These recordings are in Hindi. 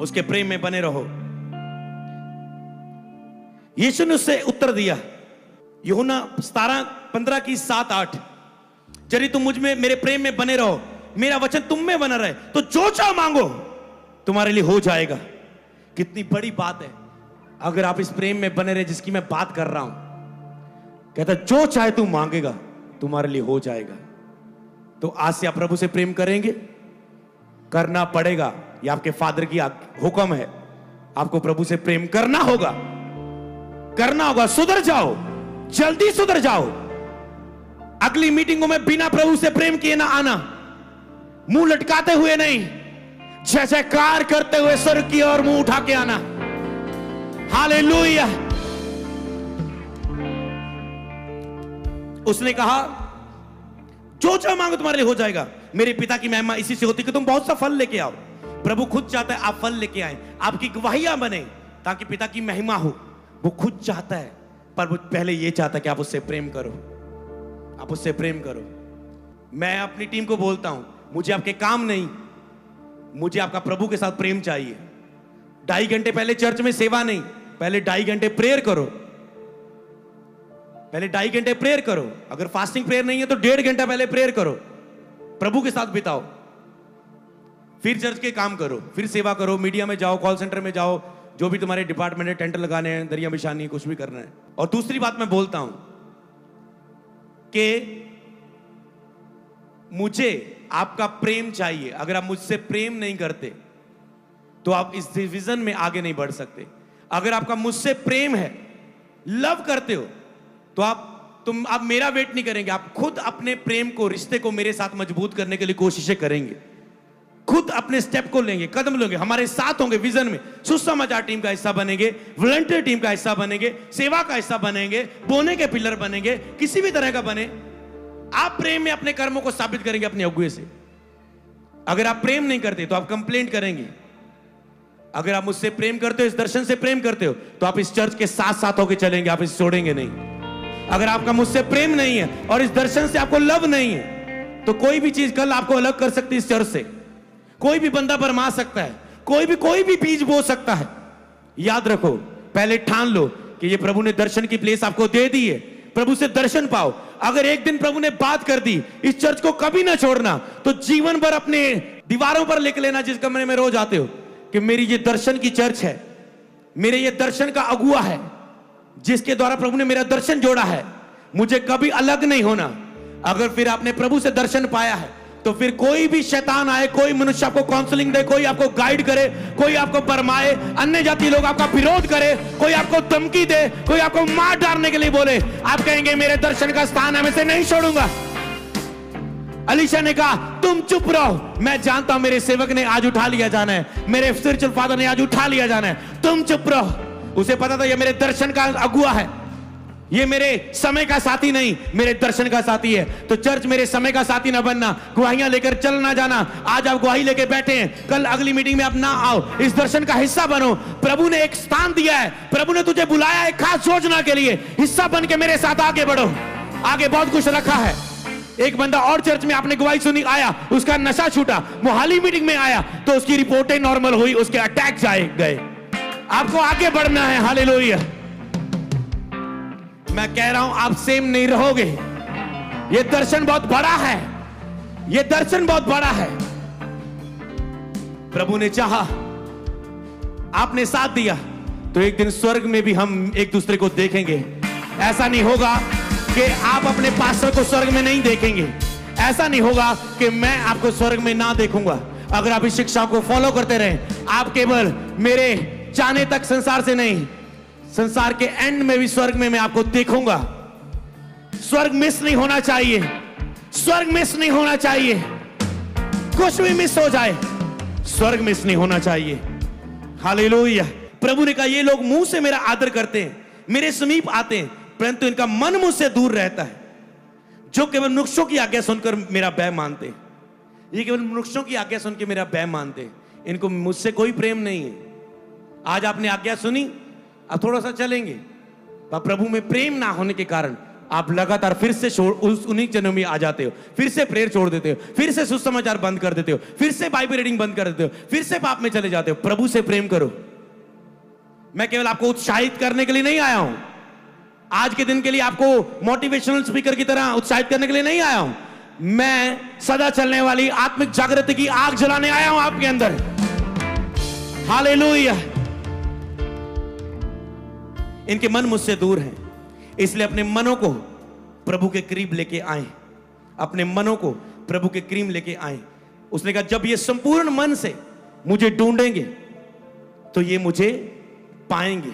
उसके प्रेम में बने रहो। यीशु ने उससे उत्तर दिया, यूहन्ना 17:15 की 7-8, यदि तुम मुझ में मेरे प्रेम में बने रहो, मेरा वचन तुम में बना रहे, तो जो चाहो मांगो तुम्हारे लिए हो जाएगा। कितनी बड़ी बात है। अगर आप इस प्रेम में बने रहे जिसकी मैं बात कर रहा हूं, कहता जो चाहे तू मांगेगा तुम्हारे लिए हो जाएगा। तो आज से आप प्रभु से प्रेम करेंगे, करना पड़ेगा, यह आपके फादर की हुक्म है। आपको प्रभु से प्रेम करना होगा, करना होगा। सुधर जाओ, जल्दी सुधर जाओ। अगली मीटिंगों में बिना प्रभु से प्रेम किए ना आना, मुंह लटकाते हुए नहीं, जय जयकार करते हुए स्वर्ग की ओर मुंह उठा के आना। हालेलुया। उसने कहा जो चाहो मांगो तुम्हारे लिए हो जाएगा। मेरे पिता की महिमा इसी से होती कि तुम बहुत सा फल लेके आओ। प्रभु खुद चाहता है आप फल लेके आए, आपकी गवाहियां बने, ताकि पिता की महिमा हो। वो खुद चाहता है, पर वो पहले ये चाहता है कि आप उससे प्रेम करो, आप उससे प्रेम करो। मैं अपनी टीम को बोलता हूं, मुझे आपके काम नहीं, मुझे आपका प्रभु के साथ प्रेम चाहिए। 2.5 घंटे पहले चर्च में सेवा नहीं, पहले 2.5 घंटे प्रेयर करो, पहले 2.5 घंटे प्रेयर करो। अगर फास्टिंग प्रेयर नहीं है तो 1.5 घंटा पहले प्रेयर करो, प्रभु के साथ बिताओ, फिर चर्च के काम करो, फिर सेवा करो, मीडिया में जाओ, कॉल सेंटर में जाओ, जो भी तुम्हारे डिपार्टमेंट है, टेंट लगाने हैं, दरिया बिछानी है, कुछ भी करना है। और दूसरी बात मैं बोलता हूं कि मुझे आपका प्रेम चाहिए। अगर आप मुझसे प्रेम नहीं करते तो आप इस डिवीजन में आगे नहीं बढ़ सकते। अगर आपका मुझसे प्रेम है, लव करते हो, तो आप मेरा वेट नहीं करेंगे, आप खुद अपने प्रेम को, रिश्ते को मेरे साथ मजबूत करने के लिए कोशिशें करेंगे, खुद अपने स्टेप को लेंगे, कदम लेंगे, हमारे साथ होंगे विजन में। सुसमाचार टीम का हिस्सा बनेंगे, वॉलंटियर टीम का हिस्सा बनेंगे, सेवा का हिस्सा बनेंगे, बोने के पिलर बनेंगे, किसी भी तरह का बने। आप प्रेम में अपने कर्मों को साबित करेंगे अपने अगुए से। अगर आप प्रेम नहीं करते तो आप कंप्लेंट करेंगे। अगर आप मुझसे प्रेम करते हो, इस दर्शन से प्रेम करते हो, तो आप इस चर्च के साथ साथ होकर चलेंगे, आप इसे छोड़ेंगे नहीं। अगर आपका मुझसे प्रेम नहीं है और इस दर्शन से आपको लव नहीं है, तो कोई भी चीज कल आपको अलग कर सकती है इस चर्च से। कोई भी बंदा भरमा सकता है, कोई भी बीज बो सकता है। याद रखो, पहले ठान लो कि ये प्रभु ने दर्शन की प्लेस आपको दे दी है, प्रभु से दर्शन पाओ। अगर एक दिन प्रभु ने बात कर दी, इस चर्च को कभी ना छोड़ना, तो जीवन भर अपने दीवारों पर लिख लेना, जिस कमरे में रोज आते हो, कि मेरी ये दर्शन की चर्च है, मेरे ये दर्शन का अगुआ है, जिसके द्वारा प्रभु ने मेरा दर्शन जोड़ा है, मुझे कभी अलग नहीं होना। अगर फिर आपने प्रभु से दर्शन पाया है, तो फिर कोई भी शैतान आए, कोई मनुष्य आपको काउंसलिंग दे, कोई आपको गाइड करे, कोई आपको भरमाए, अन्य जाति लोग आपका विरोध करे, कोई आपको धमकी दे, कोई आपको मार डालने के लिए बोले, आप कहेंगे मेरे दर्शन का स्थान है, मैं इसे नहीं छोड़ूंगा। अलीशा ने कहा तुम चुप रहो, मैं जानता हूं मेरे सेवक ने आज उठा लिया जाना है, मेरे स्पिरिचुअल फादर ने आज उठा लिया जाना है, तुम चुप रहो। उसे पता था ये मेरे दर्शन का अगुआ है, ये मेरे समय का साथी नहीं, मेरे दर्शन का साथी है। तो चर्च मेरे समय का साथी ना बनना, गवाहियां लेकर चल ना जाना। आज आप गवाही लेके बैठे हैं, कल अगली मीटिंग में आप ना आओ, इस दर्शन का हिस्सा बनो। प्रभु ने एक स्थान दिया है, प्रभु ने तुझे बुलाया है खास योजना के लिए, हिस्सा बन के मेरे साथ आगे बढ़ो। आगे बहुत कुछ रखा है। एक बंदा और चर्च में आपने गवाही सुनी, आया, उसका नशा छूटा, मोहाली मीटिंग में आया तो उसकी रिपोर्टें नॉर्मल हुई, उसके अटैक जाए गए। आपको आगे बढ़ना है। हालेलुया। मैं कह रहा हूं आप सेम नहीं रहोगे। ये दर्शन बहुत बड़ा है, ये दर्शन बहुत बड़ा है। प्रभु ने चाहा, आपने साथ दिया, तो एक दिन स्वर्ग में भी हम एक दूसरे को देखेंगे। ऐसा नहीं होगा कि आप अपने पास्टर को स्वर्ग में नहीं देखेंगे, ऐसा नहीं होगा कि मैं आपको स्वर्ग में ना देखूंगा। अगर आप इस शिक्षा को फॉलो करते रहें, आप केवल मेरे जाने तक संसार से नहीं, संसार के एंड में भी स्वर्ग में मैं आपको देखूंगा। स्वर्ग मिस नहीं होना चाहिए, स्वर्ग मिस नहीं होना चाहिए। कुछ भी मिस हो जाए, स्वर्ग मिस नहीं होना चाहिए। हालेलुया। प्रभु ने कहा ये लोग मुंह से मेरा आदर करते हैं, मेरे समीप आते हैं, परंतु इनका मन मुझसे दूर रहता है। जो केवल मनुष्यों की आज्ञा सुनकर मेरा भय मानते हैं, ये केवल मनुष्यों की आज्ञा सुन के मेरा भय मानते हैं, इनको मुझसे कोई प्रेम नहीं है। आज आपने आज्ञा सुनी, अब थोड़ा सा चलेंगे, पर प्रभु में प्रेम ना होने के कारण आप लगातार फिर से उन्हीं चरणों में आ जाते हो, फिर से प्रेयर छोड़ देते हो, फिर से सुसमाचार बंद कर देते हो, फिर से बाइबल रीडिंग बंद कर देते हो, फिर से पाप में चले जाते हो। प्रभु से प्रेम करो। मैं केवल आपको उत्साहित करने के लिए नहीं आया हूं, आज के दिन के लिए आपको मोटिवेशनल स्पीकर की तरह उत्साहित करने के लिए नहीं आया हूं। मैं सदा चलने वाली आत्मिक जागृति की आग जलाने आया हूं आपके अंदर। हालेलुया। इनके मन मुझसे दूर हैं, इसलिए अपने मनों को प्रभु के करीब लेके आए, अपने मनों को प्रभु के करीब लेके आए। उसने कहा जब ये संपूर्ण मन से मुझे ढूंढेंगे तो ये मुझे पाएंगे।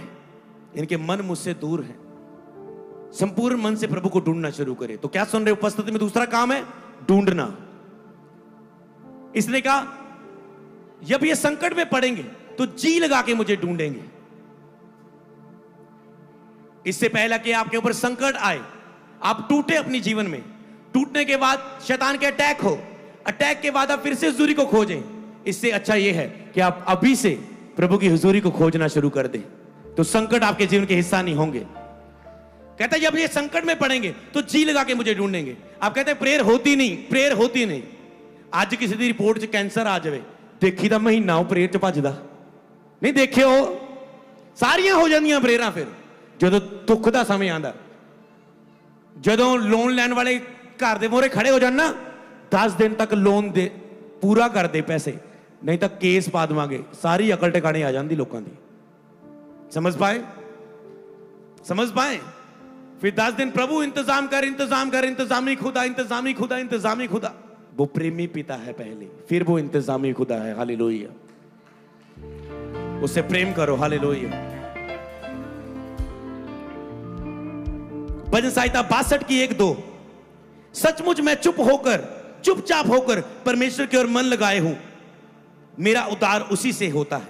इनके मन मुझसे दूर हैं, संपूर्ण मन से प्रभु को ढूंढना शुरू करें। तो क्या सुन रहे? उपस्थिति में दूसरा काम है ढूंढना। इसने कहा जब ये संकट में पड़ेंगे तो जी लगा के मुझे ढूंढेंगे। इससे पहला कि आपके ऊपर संकट आए, आप टूटे अपनी जीवन में, टूटने के बाद शैतान के अटैक हो, अटैक के बाद आप फिर से हुजूरी को खोजें, इससे अच्छा यह है कि आप अभी से प्रभु की हुजूरी को खोजना शुरू कर दें, तो संकट आपके जीवन के हिस्सा नहीं होंगे। कहता है जब ये संकट में पड़ेंगे तो जी लगा के मुझे ढूंढेंगे। आप कहते हैं प्रेयर होती नहीं, प्रेयर होती नहीं। आज किसी दी रिपोर्ट च कैंसर आ जाए, देखी दा महीना प्रेयर च भजदा नहीं, देखे हो सारियां हो जांदियां प्रेयरां। फिर ਜਦੋਂ दुख ਦਾ समय आंदा, ਜਦੋਂ लोन लैन वाले घर ਦੇ ਮੋਹਰੇ खड़े हो जान ना, 10 दिन तक लोन दे पूरा कर दे पैसे, नहीं तो केस पा देवांगे। सारी अकल ठिकाने आ जाती लोगों की। समझ पाए? समझ पाए? फिर 10 दिन प्रभु इंतजाम कर, इंतजाम कर, इंतजामी खुदा, इंतजामी खुदा, इंतजामी खुदा। वो प्रेमी पिता है पहले, फिर वो इंतजामी खुदा है। हालेलुया। उससे प्रेम करो। हालेलुया। भजन संहिता 62 की 1-2। सचमुच मैं चुपचाप होकर परमेश्वर की ओर मन लगाए हूं, मेरा उद्धार उसी से होता है।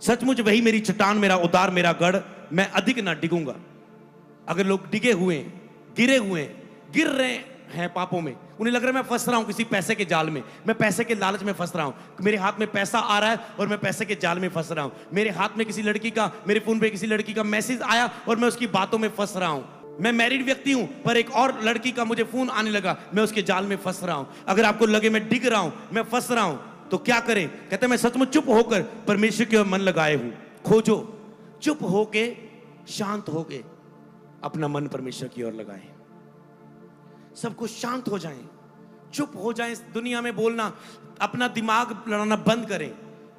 सचमुच वही मेरी चट्टान, मेरा उद्धार, मेरा गढ़, मैं अधिक ना डिगूंगा। अगर लोग डिगे हुए, गिर रहे हैं पापों में, उन्हें लग रहा है मैं फंस रहा हूं किसी पैसे के जाल में, मैं पैसे के लालच में फंस रहा हूं, मेरे हाथ में पैसा आ रहा है और मैं पैसे के जाल में फंस रहा हूं, मेरे हाथ में किसी लड़की का, मेरे फोन पे किसी लड़की का मैसेज आया और मैं उसकी बातों में फंस रहा हूं, मैं मैरिड व्यक्ति हूं पर एक और लड़की का मुझे फोन आने लगा, मैं उसके जाल में फंस रहा हूं। अगर आपको लगे मैं डिग रहा हूं, मैं फंस रहा हूं, तो क्या करें? कहते हैं मैं सचमुच चुप होकर परमेश्वर की ओर मन लगाए हूं। खोजो, चुप होके, शांत होके अपना मन परमेश्वर की ओर लगाएं। सब कुछ शांत हो जाएं, चुप हो जाएं, दुनिया में बोलना, अपना दिमाग लड़ाना बंद करें।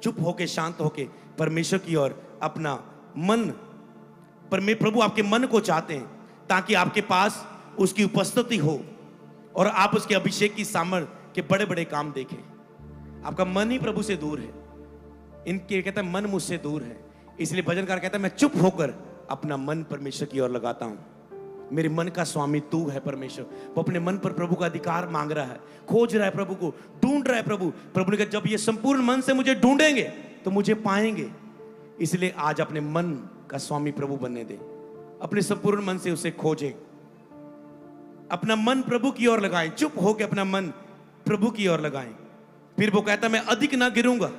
चुप होके, शांत होके परमेश्वर की ओर अपना मन, प्रभु आपके मन को चाहते हैं ताकि आपके पास उसकी उपस्थिति हो और आप उसके अभिषेक की सामर्थ्य के बड़े बड़े काम देखें। आपका मन ही प्रभु से दूर है। इनके कहता है मन मुझसे दूर है, इसलिए भजनकार कहता है मैं चुप होकर अपना मन परमेश्वर की ओर लगाता हूं। मेरे मन का स्वामी तू है परमेश्वर। वो अपने मन पर प्रभु का अधिकार मांग रहा है, खोज रहा है प्रभु को, ढूंढ रहा है प्रभु। प्रभु ने कहा जब ये संपूर्ण मन से मुझे ढूंढेंगे तो मुझे पाएंगे। इसलिए आज अपने मन का स्वामी प्रभु बनने दे, अपने संपूर्ण मन से उसे खोजें, अपना मन प्रभु की ओर लगाएं, चुप होकर अपना मन प्रभु की ओर लगाएं। फिर वो कहता मैं अधिक ना गिरूंगा,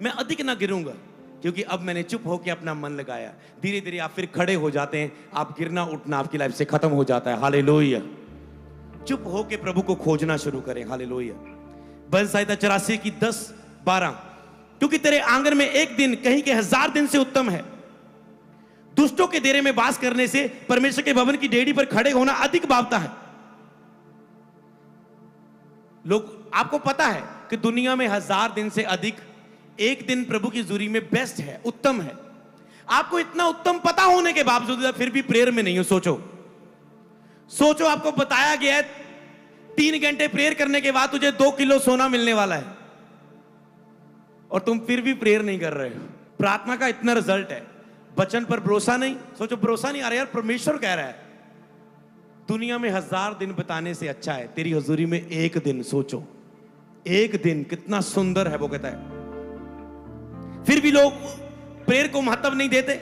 मैं अधिक ना गिरूंगा, क्योंकि अब मैंने चुप होकर अपना मन लगाया। धीरे धीरे आप फिर खड़े हो जाते हैं, आप गिरना उठना आपकी लाइफ से खत्म हो जाता है। हालेलुया। चुप होकर प्रभु को खोजना शुरू करें। हालेलुया। भजन संहिता 84 की 10-12। क्योंकि तेरे आंगन में एक दिन कहीं के 1000 दिन से उत्तम है। दुष्टों के डेरे में वास करने से परमेश्वर के भवन की डेड़ी पर खड़े होना अधिक भावता है। लोग, आपको पता है कि दुनिया में 1000 दिन से अधिक एक दिन प्रभु की हुजूरी में बेस्ट है, उत्तम है। आपको इतना उत्तम पता होने के बावजूद फिर भी प्रेयर में नहीं हो। सोचो आपको बताया गया है 3 घंटे प्रेयर करने के बाद तुझे 2 किलो सोना मिलने वाला है और तुम फिर भी प्रेयर नहीं कर रहे हो। प्रार्थना का इतना रिजल्ट है, वचन पर भरोसा नहीं। सोचो भरोसा नहीं आ रहा यार, परमेश्वर कह रहा है दुनिया में 1000 दिन बिताने से अच्छा है तेरी हुजूरी में एक दिन। सोचो एक दिन कितना सुंदर है। वो कहता है फिर भी लोग प्रेयर को महत्व नहीं देते,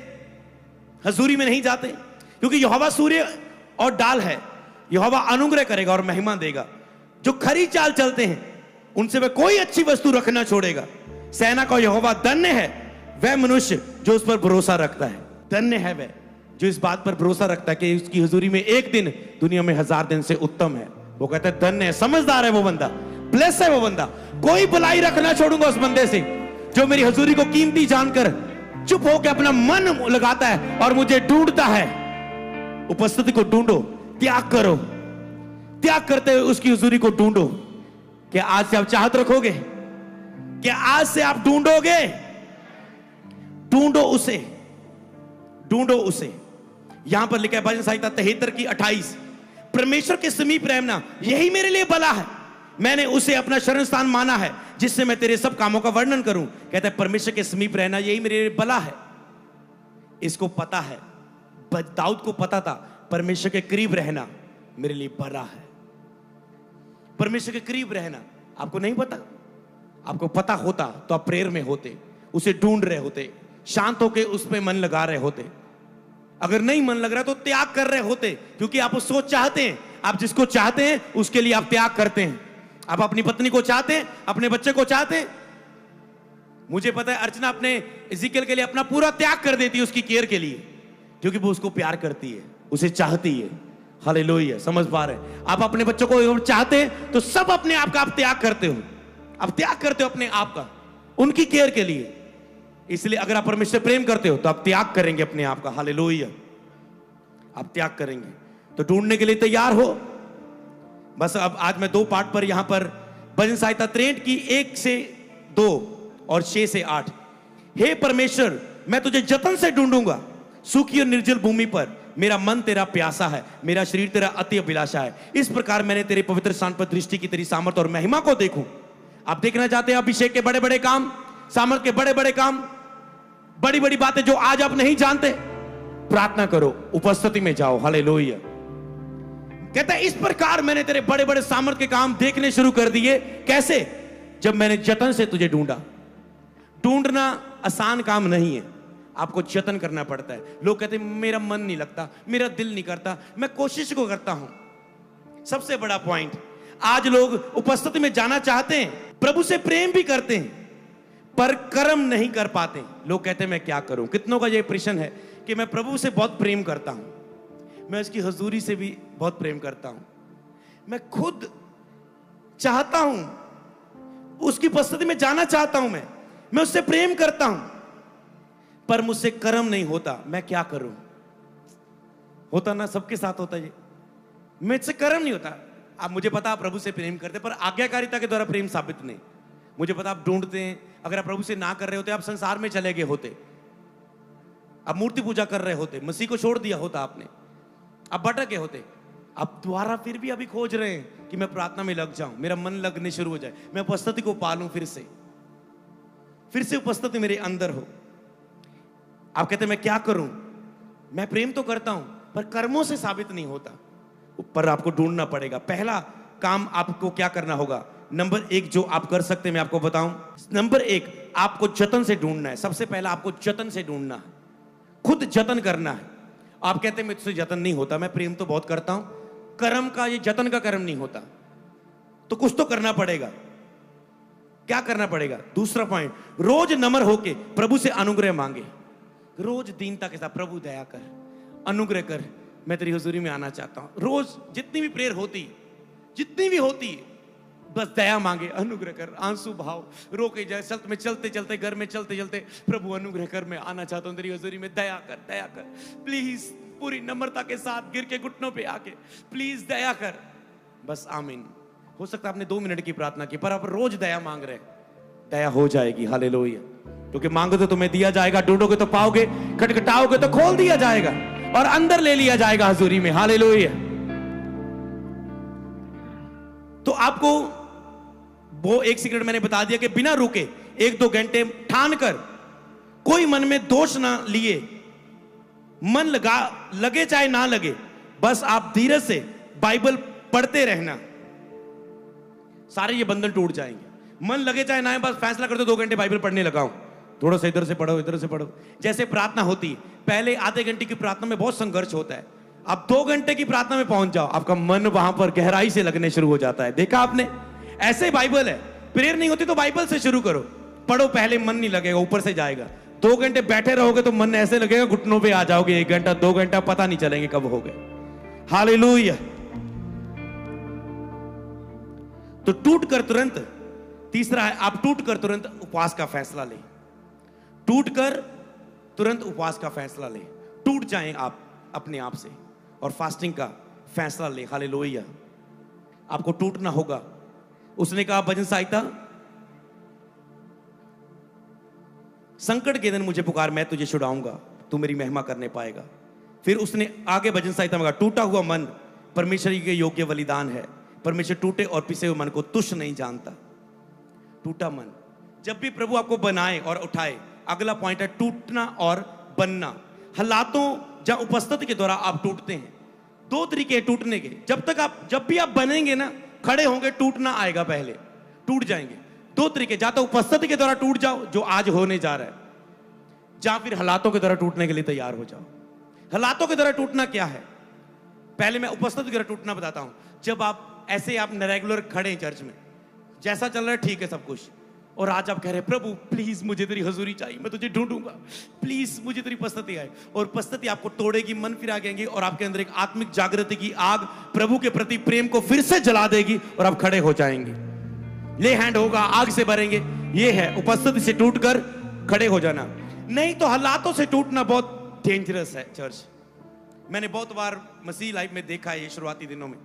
हुजूरी में नहीं जाते, क्योंकि यहोवा सूर्य और डाल है, यहोवा अनुग्रह करेगा और महिमा देगा। जो खरी चाल चलते हैं उनसे वह कोई अच्छी वस्तु रखना छोड़ेगा। सेना का यहोवा धन्य है वह मनुष्य जो उस पर भरोसा रखता है। धन्य है वह जो इस बात पर भरोसा रखता है कि उसकी हुजूरी में एक दिन दुनिया में 1000 दिन से उत्तम है, वो कहता है धन्य है, समझदार है वो बंदा, ब्लेस है वो बंदा। कोई भलाई रखना छोड़ूंगा उस बंदे से जो मेरी हुजूरी को कीमती जानकर चुप होकर अपना मन लगाता है और मुझे ढूंढता है। उपस्थिति को ढूंढो, त्याग करो, त्याग करते हुए उसकी हुजूरी को ढूंढो। क्या आज से आप चाहत रखोगे? क्या आज से आप ढूंढोगे? ढूंढो उसे, ढूंढो उसे। यहां पर लिखा है भजन संहिता 73 की 28, परमेश्वर के समीप रहना यही मेरे लिए भला है, मैंने उसे अपना शरण स्थान माना है, जिससे मैं तेरे सब कामों का वर्णन करूं। कहता है परमेश्वर के समीप रहना यही मेरे लिए भला है। इसको पता है, दाऊद को पता था परमेश्वर के करीब रहना मेरे लिए भला है। परमेश्वर के करीब रहना आपको नहीं पता? आपको पता होता तो आप प्रेयर में होते, उसे ढूंढ रहे होते, शांत होके उस पे मन लगा रहे होते। अगर नहीं मन लग रहा तो त्याग कर रहे होते, क्योंकि आप उसको चाहते हैं। आप जिसको चाहते हैं उसके लिए आप त्याग करते हैं। आप अपनी पत्नी को चाहते हैं, अपने बच्चे को चाहते हैं। मुझे पता है अर्चना अपने इज़िकियल के लिए अपना पूरा त्याग कर देती है उसकी केयर के लिए, क्योंकि वो उसको प्यार करती है, उसे चाहती है। हालेलुया, समझ पा रहे हैं? आप अपने बच्चों को चाहते हैं तो सब अपने आप का आप त्याग करते हो, आप त्याग करते हो अपने आप का उनकी केयर के लिए। इसलिए अगर आप परमेश्वर प्रेम करते हो तो आप त्याग करेंगे अपने आप का। हालेलुया, आप त्याग करेंगे। तो ढूंढने के लिए तैयार हो। बस अब आज मैं 2 पार्ट पर यहां पर भजन संहिता 63 की 1 से 2 और 6 से 8। हे परमेश्वर, मैं तुझे जतन से ढूंढूंगा, सूखी और निर्जल भूमि पर मेरा मन तेरा प्यासा है, मेरा शरीर तेरा अति अभिलाषा है। इस प्रकार मैंने तेरे पवित्र स्थान पर दृष्टि की, तेरी सामर्थ और महिमा को देखूं। आप देखना चाहते हैं अभिषेक के बड़े बड़े काम, सामर्थ के बड़े बड़े काम, बड़ी बड़ी बातें जो आज आप नहीं जानते? प्रार्थना करो, उपस्थिति में जाओ। हालेलुया। कहता है इस प्रकार मैंने तेरे बड़े बड़े सामर्थ के काम देखने शुरू कर दिए। कैसे? जब मैंने जतन से तुझे ढूंढा। ढूंढना आसान काम नहीं है, आपको जतन करना पड़ता है। लोग कहते हैं मेरा मन नहीं लगता, मेरा दिल नहीं करता, मैं कोशिश को करता हूं। सबसे बड़ा पॉइंट, आज लोग उपस्थिति में जाना चाहते हैं, प्रभु से प्रेम भी करते हैं, पर कर्म नहीं कर पाते। लोग कहते हैं मैं क्या करूं? कितनों का ये प्रश्न है कि मैं प्रभु से बहुत प्रेम करता हूं, मैं उसकी हुजूरी से भी बहुत प्रेम करता हूं, मैं खुद चाहता हूं, उसकी उपस्थिति में जाना चाहता हूं, मैं उससे प्रेम करता हूं, पर मुझसे कर्म नहीं होता, मैं क्या करूं? होता ना, सबके साथ होता है, मुझसे कर्म नहीं होता। आप, मुझे पता आप प्रभु से प्रेम करते, पर आज्ञाकारिता के द्वारा प्रेम साबित नहीं। मुझे पता आप ढूंढते हैं, अगर आप प्रभु से ना कर रहे होते आप संसार में चले गए होते, आप मूर्ति पूजा कर रहे होते, मसीह को छोड़ दिया होता आपने, आप भटक गए होते। आप दोबारा फिर भी अभी खोज रहे हैं कि मैं प्रार्थना में लग जाऊं, मेरा मन लगने शुरू हो जाए, मैं उपस्थिति को पालूं, फिर से उपस्थिति मेरे अंदर हो। आप कहते हैं मैं क्या करूं? मैं प्रेम तो करता हूं पर कर्मों से साबित नहीं होता, पर आपको ढूंढना पड़ेगा। पहला काम आपको क्या करना होगा? नंबर 1 जो आप कर सकते हैं मैं आपको बताऊं। नंबर 1, आपको जतन से ढूंढना है। सबसे पहला आपको जतन से ढूंढना है, खुद जतन करना है। आप कहते हैं मुझसे जतन नहीं होता, मैं प्रेम तो बहुत करता हूं, कर्म का, ये जतन का कर्म नहीं होता, तो कुछ तो करना पड़ेगा। क्या करना पड़ेगा? दूसरा पॉइंट, रोज नम्र होके प्रभु से अनुग्रह मांगे। रोज दीनता के साथ, प्रभु दया कर, अनुग्रह कर, मैं तेरी हुजूरी में आना चाहता हूं। रोज जितनी भी प्रेयर होती, जितनी भी होती, बस दया मांगे, अनुग्रह कर, आंसू भाव रोके जाए, चलते चलते घर में चलते चलते, प्रभु अनुग्रह कर, मैं आना चाहता हूं तेरी हुजूरी में, दया कर, दया कर, प्लीज। पूरी नम्रता के साथ गिर के घुटनों पे आके, प्लीज दया कर, बस आमीन। हो सकता है आपने 2 मिनट की प्रार्थना की, पर आप रोज दया मांग रहे, दया हो जाएगी। हालेलुया। क्योंकि मांगोगे तो तुम्हें दिया जाएगा, ढूंढोगे तो पाओगे, खटखटाओगे तो खोल दिया जाएगा और अंदर ले लिया जाएगा हुजूरी में। हालेलुया। तो आपको वो एक सीक्रेट मैंने बता दिया कि बिना रुके 1-2 घंटे ठान कर, कोई मन में दोष ना लिए, मन लगे चाहे ना लगे, बस आप धीरज से बाइबल पढ़ते रहना, सारे ये बंधन टूट जाएंगे। मन लगे चाहे ना, बस फैसला कर दो 2 घंटे बाइबल पढ़ने लगाओ, थोड़ा सा इधर से पढ़ो, इधर से पढ़ो। जैसे प्रार्थना होती, पहले आधे घंटे की प्रार्थना में बहुत संघर्ष होता है, अब 2 घंटे की प्रार्थना में पहुंच जाओ, आपका मन वहां पर गहराई से लगने शुरू हो जाता है। देखा आपने? ऐसे बाइबल है, प्रेयर नहीं होती तो बाइबल से शुरू करो, पढ़ो, पहले मन नहीं लगेगा, ऊपर से जाएगा, 2 घंटे बैठे रहोगे तो मन ऐसे लगेगा घुटनों पे आ जाओगे। 1 घंटा 2 घंटा पता नहीं चलेंगे कब हो गए। हालेलुया। तो टूट कर तुरंत, तीसरा है आप टूट कर तुरंत उपवास का फैसला लें। टूट कर तुरंत उपवास का फैसला लें। टूट जाएं आप अपने आप से और फास्टिंग का फैसला लें। हालेलुया। आपको टूटना होगा। उसने कहा भजन संहिता, संकट के दिन मुझे पुकार, मैं तुझे छुड़ाऊंगा, तू मेरी महिमा करने पाएगा। फिर उसने आगे भजन संहिता में कहा, टूटा हुआ मन परमेश्वर के योग्य बलिदान है। परमेश्वर टूटे और पिसे हुए मन को तुच्छ नहीं जानता। टूटा मन, जब भी प्रभु आपको बनाए और उठाए, अगला पॉइंट है टूटना और बनना। हालातों या उपस्थिति के द्वारा आप टूटते हैं। 2 तरीके हैं टूटने के। जब भी आप बनेंगे ना, खड़े होंगे, टूटना आएगा, पहले टूट जाएंगे। 2 तरीके, या तो उपस्थिति के द्वारा टूट जाओ जो आज होने जा रहा है, या फिर हालातों के द्वारा टूटने के लिए तैयार हो जाओ। हालातों के द्वारा टूटना क्या है? पहले मैं उपस्थिति के द्वारा टूटना बताता हूं। जब आप ऐसे रेगुलर खड़े हैं चर्च में, जैसा चल रहा है ठीक है सब कुछ, और आज आप कह रहे हैं प्रभु प्लीज मुझे तेरी हजूरी चाहिए, मैं तुझे ढूंढूंगा, प्लीज मुझे तेरी उपस्थिति आए। और उपस्थिति आपको तोड़ेगी, मन फिरा देंगे, और आपके अंदर एक आत्मिक जागृति की आग प्रभु के प्रति प्रेम को फिर से जला देगी और आप खड़े हो जाएंगे। ले हैंड होगा, आग से भरेंगे। ये है उपस्थिति से टूटकर खड़े हो जाना। नहीं तो हालातों से टूटना बहुत डेंजरस है। चर्च मैंने बहुत बार मसीह लाइफ में देखा है, ये शुरुआती दिनों में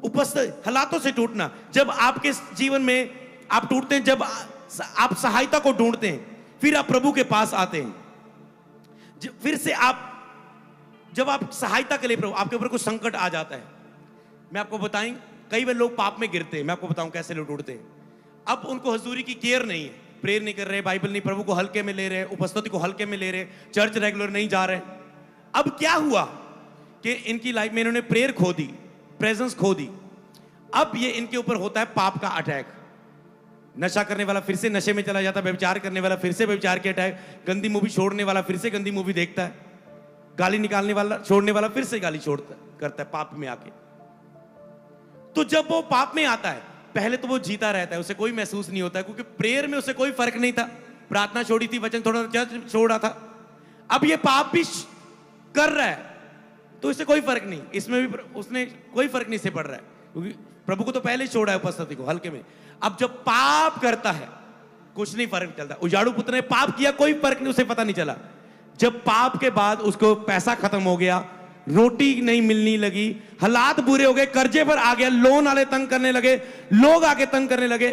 उपस्थित हालातों से टूटना। जब आपके जीवन में आप टूटते हैं, जब आप सहायता को ढूंढते हैं, फिर आप प्रभु के पास आते हैं, फिर से जब आप सहायता के लिए प्रभु, आपके ऊपर कुछ संकट आ जाता है। मैं आपको बताएं, कई बार लोग पाप में गिरते हैं। मैं आपको बताऊं कैसे लोग टूटते हैं। अब उनको हजूरी की केयर नहीं है, प्रेयर नहीं कर रहे, बाइबल नहीं, प्रभु को हल्के में ले रहे, उपस्थिति को हल्के में ले रहे, चर्च रेगुलर नहीं जा रहे। अब क्या हुआ कि इनकी लाइफ में इन्होंने प्रेयर खो दी, प्रेजेंस खो दी। अब ये इनके ऊपर होता है पाप का अटैक। नशा करने वाला फिर से नशे में चला जाता है, व्यभिचार करने वाला फिर से व्यभिचार के अटैक, गंदी मूवी छोड़ने वाला फिर से गंदी मूवी देखता है, गाली निकालने वाला छोड़ने वाला फिर से गाली छोड़ता करता है पाप में आके। तो जब वो पाप में आता है, पहले तो वो जीता रहता है, उसे कोई महसूस नहीं होता है, क्योंकि प्रेयर में उसे कोई फर्क नहीं था। प्रार्थना छोड़ी थी, वचन थोड़ा चर्च छोड़ा था। अब ये पाप भी कर रहा है तो इसे कोई फर्क नहीं, इसमें भी उसने कोई फर्क नहीं से पड़ रहा है, क्योंकि प्रभु को तो पहले ही छोड़ा है उपस्थिति को हल्के में। अब जब पाप करता है कुछ नहीं फर्क चलता। उजाड़ू पुत्र ने पाप किया, कोई फर्क नहीं, उसे पता नहीं चला। जब पाप के बाद उसको पैसा खत्म हो गया, रोटी नहीं मिलने लगी, हालात बुरे हो गए, कर्जे पर आ गया, लोन वाले तंग करने लगे, लोग आके तंग करने लगे,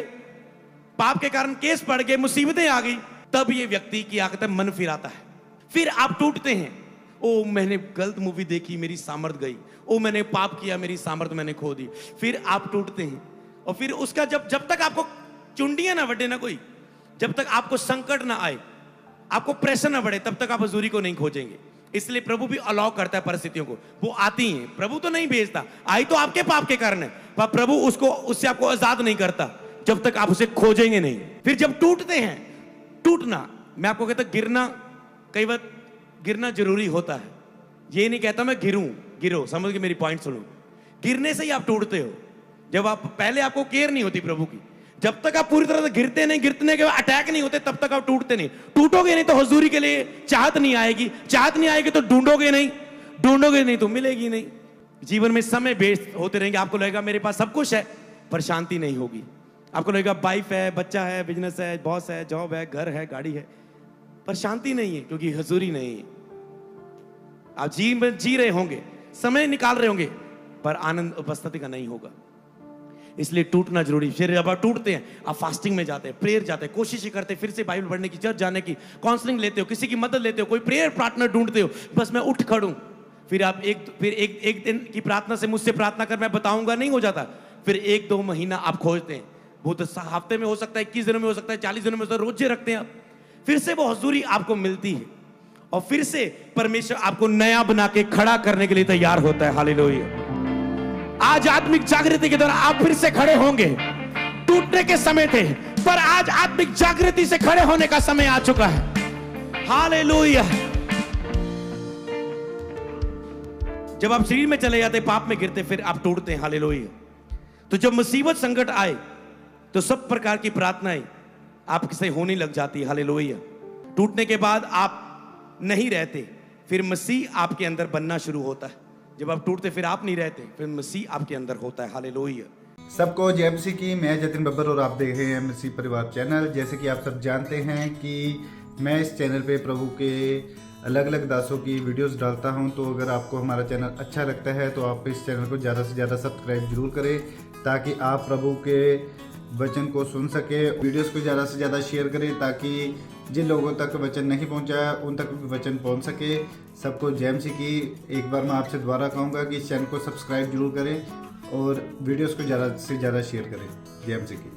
पाप के कारण केस पड़ गए, मुसीबतें आ गई, तब ये व्यक्ति की आखिरत मन फिराता है। फिर आप टूटते हैं। ओ मैंने गलत मूवी देखी, मेरी सामर्थ गई। ओ मैंने पाप किया, मेरी सामर्थ मैंने खो दी। फिर आप टूटते हैं। और फिर उसका जब तक आपको चुंडियां ना बढ़े ना कोई, जब तक आपको संकट ना आए, आपको प्रेशर ना बढ़े, तब तक आप हजूरी को नहीं खोजेंगे। इसलिए प्रभु भी अलाउ करता है परिस्थितियों को, वो आती हैं। प्रभु तो नहीं भेजता, आई तो आपके पाप के कारण है, पर प्रभु उससे आपको आजाद नहीं करता जब तक आप उसे खोजेंगे नहीं। फिर जब टूटते हैं, टूटना, मैं आपको कहता गिरना, कई बार गिरना जरूरी होता है। ये नहीं कहता मैं गिरो, समझ के मेरी पॉइंट सुनो। गिरने से ही आप टूटते हो। जब आप पहले आपको केयर नहीं होती प्रभु की, जब तक आप पूरी तरह से गिरते नहीं, गिरने के बाद अटैक नहीं होते, तब तक आप टूटते नहीं। टूटोगे नहीं तो हजूरी के लिए चाहत नहीं आएगी, चाहत नहीं आएगी तो ढूंढोगे नहीं तो मिलेगी नहीं। जीवन में समय वेस्ट होते रहेंगे। आपको लगेगा मेरे पास सब कुछ है, पर शांति नहीं होगी। आपको लगेगा वाइफ है, बच्चा है, बिजनेस है, बॉस है, जॉब है, घर है, गाड़ी है, पर शांति नहीं है, क्योंकि हजूरी नहीं है। आप जी रहे होंगे, समय निकाल रहे होंगे, पर आनंद उपस्थिति का नहीं होगा। इसलिए टूटना जरूरी। फिर जब आप टूटते हैं, आप फास्टिंग में जाते हैं, प्रेयर जाते हैं, कोशिश करते हैं फिर से बाइबल पढ़ने की, चर्च जाने की, काउंसलिंग लेते हो, किसी की मदद लेते हो, कोई प्रेयर पार्टनर ढूंढते हो, बस मैं उठ खड़ूं। फिर आप एक दिन की प्रार्थना से मुझसे प्रार्थना कर मैं बताऊंगा नहीं हो जाता। फिर 1-2 महीना आप खोजते हैं, वो तो हफ्ते में हो सकता है, 21 दिनों में हो सकता है, 40 दिनों में हो सकता है, रोजे रखते हैं आप। फिर से वो हजूरी आपको मिलती है और फिर से परमेश्वर आपको नया बना के खड़ा करने के लिए तैयार होता है। हालेलुया। आज आत्मिक जागृति के दौरान आप फिर से खड़े होंगे। टूटने के समय थे, पर आज आत्मिक जागृति से खड़े होने का समय आ चुका है। हालेलुया। जब आप शरीर में चले जाते, पाप में गिरते, फिर आप टूटते हैं। हालेलुया। तो जब मुसीबत संकट आए तो सब प्रकार की प्रार्थनाएं आपसे होने लग जाती है। हालेलुया। टूटने के बाद आप नहीं रहते, फिर मसीह आपके अंदर बनना शुरू होता है। जब आप टूटते फिर आप नहीं रहते, फिर मसीह आपके अंदर होता है। हालेलुया। सबको जय मसीह की। मैं जतिन बब्बर और आप देख रहे हैं मसीह परिवार चैनल। जैसे कि आप सब जानते हैं कि मैं इस चैनल पे प्रभु के अलग अलग दासों की वीडियोस डालता हूं, तो अगर आपको हमारा चैनल अच्छा लगता है तो आप इस चैनल को ज़्यादा से ज़्यादा सब्सक्राइब जरूर करें, ताकि आप प्रभु के वचन को सुन सके। वीडियोस को ज़्यादा से ज़्यादा शेयर करें, ताकि जिन लोगों तक वचन नहीं पहुंचा उन तक भी वचन पहुंच सके। सबको जय मसीह की। एक बार मैं आपसे दोबारा कहूँगा कि इस चैनल को सब्सक्राइब जरूर करें और वीडियोस को ज़्यादा से ज़्यादा शेयर करें। जय मसीह की।